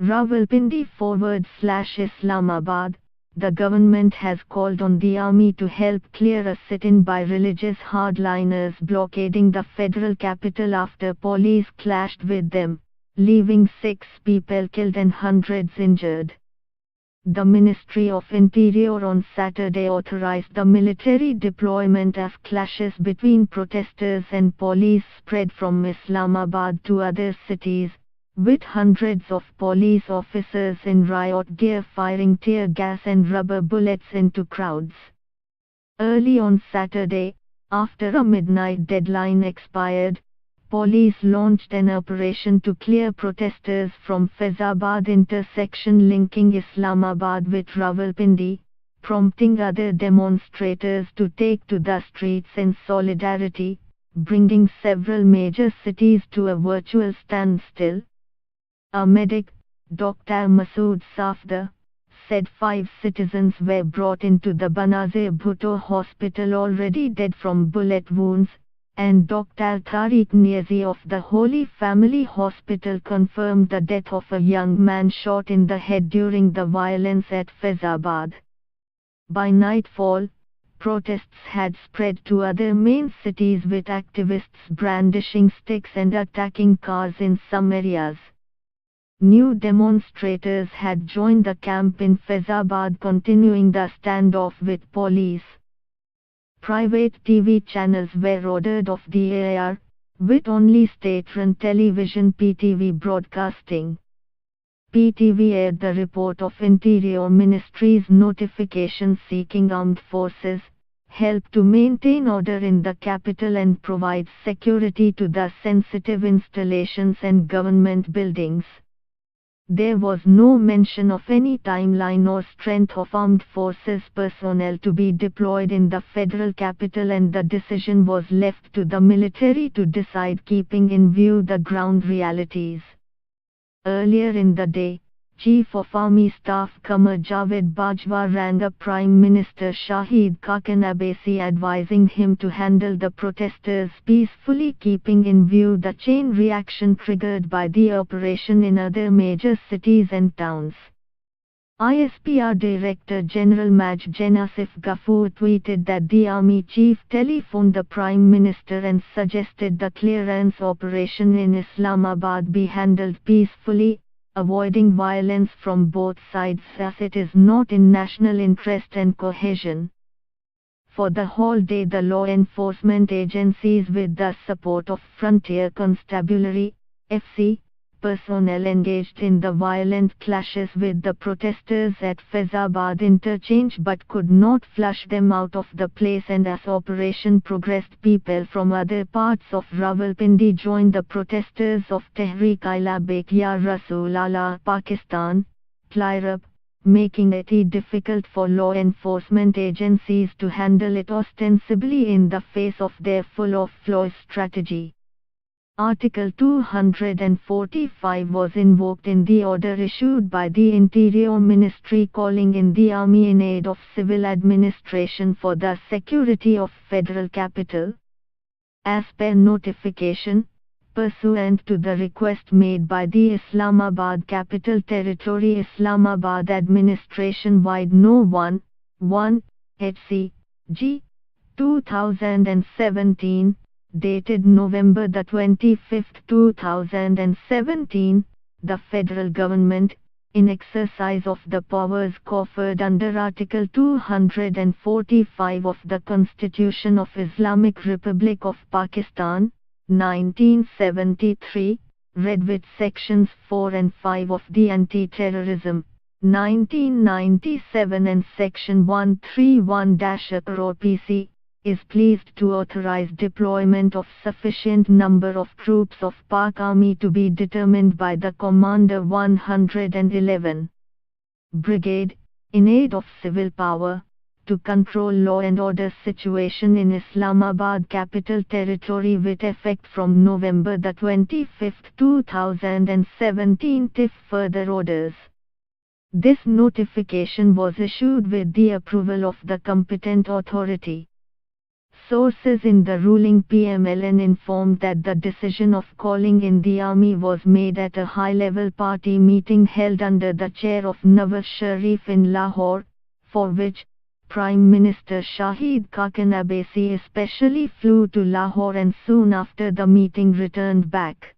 Rawalpindi /Islamabad, the government has called on the army to help clear a sit-in by religious hardliners blockading the federal capital after police clashed with them, leaving 6 people killed and hundreds injured. The Ministry of Interior on Saturday authorized the military deployment as clashes between protesters and police spread from Islamabad to other cities, with hundreds of police officers in riot gear firing tear gas and rubber bullets into crowds. Early on Saturday, after a midnight deadline expired, police launched an operation to clear protesters from Faizabad intersection linking Islamabad with Rawalpindi, prompting other demonstrators to take to the streets in solidarity, bringing several major cities to a virtual standstill. A medic, Dr. Masood Safdar, said 5 citizens were brought into the Benazir Bhutto hospital already dead from bullet wounds, and Dr. Tariq Niazi of the Holy Family Hospital confirmed the death of a young man shot in the head during the violence at Faizabad. By nightfall, protests had spread to other main cities with activists brandishing sticks and attacking cars in some areas. New demonstrators had joined the camp in Faizabad, continuing the standoff with police. Private TV channels were ordered off the air, with only state-run television PTV broadcasting. PTV aired the report of Interior Ministry's notification seeking armed forces help to maintain order in the capital and provide security to the sensitive installations and government buildings. There was no mention of any timeline or strength of armed forces personnel to be deployed in the federal capital, and the decision was left to the military to decide, keeping in view the ground realities. Earlier in the day, Chief of Army Staff Qamar Javed Bajwa rang up Prime Minister Shahid Khaqan Abbasi advising him to handle the protesters peacefully, keeping in view the chain reaction triggered by the operation in other major cities and towns. ISPR Director General Maj. Asif Ghafoor tweeted that the Army Chief telephoned the Prime Minister and suggested the clearance operation in Islamabad be handled peacefully, avoiding violence from both sides as it is not in national interest and cohesion. For the whole day the law enforcement agencies, with the support of Frontier Constabulary, FC, personnel engaged in the violent clashes with the protesters at Faizabad interchange but could not flush them out of the place, and as operation progressed people from other parts of Rawalpindi joined the protesters of Tehreek-i-Labbaik Ya Rasool Allah Pakistan, clear up, making it difficult for law enforcement agencies to handle it ostensibly in the face of their full-of-flaws strategy. Article 245 was invoked in the order issued by the Interior Ministry calling in the army in aid of civil administration for the security of federal capital. As per notification, pursuant to the request made by the Islamabad Capital Territory Islamabad Administration-wide No. 1 HC.G. 2017, dated November 25, 2017, the federal government, in exercise of the powers conferred under Article 245 of the Constitution of Islamic Republic of Pakistan, 1973, read with Sections 4 and 5 of the Anti-Terrorism, 1997 and Section 131-or PC, is pleased to authorize deployment of sufficient number of troops of Pak Army to be determined by the Commander 111 Brigade, in aid of civil power, to control law and order situation in Islamabad Capital Territory with effect from November 25, 2017 till further orders. This notification was issued with the approval of the competent authority. Sources in the ruling PMLN informed that the decision of calling in the army was made at a high-level party meeting held under the chair of Nawaz Sharif in Lahore, for which Prime Minister Shahid Khaqan Abbasi especially flew to Lahore and soon after the meeting returned back.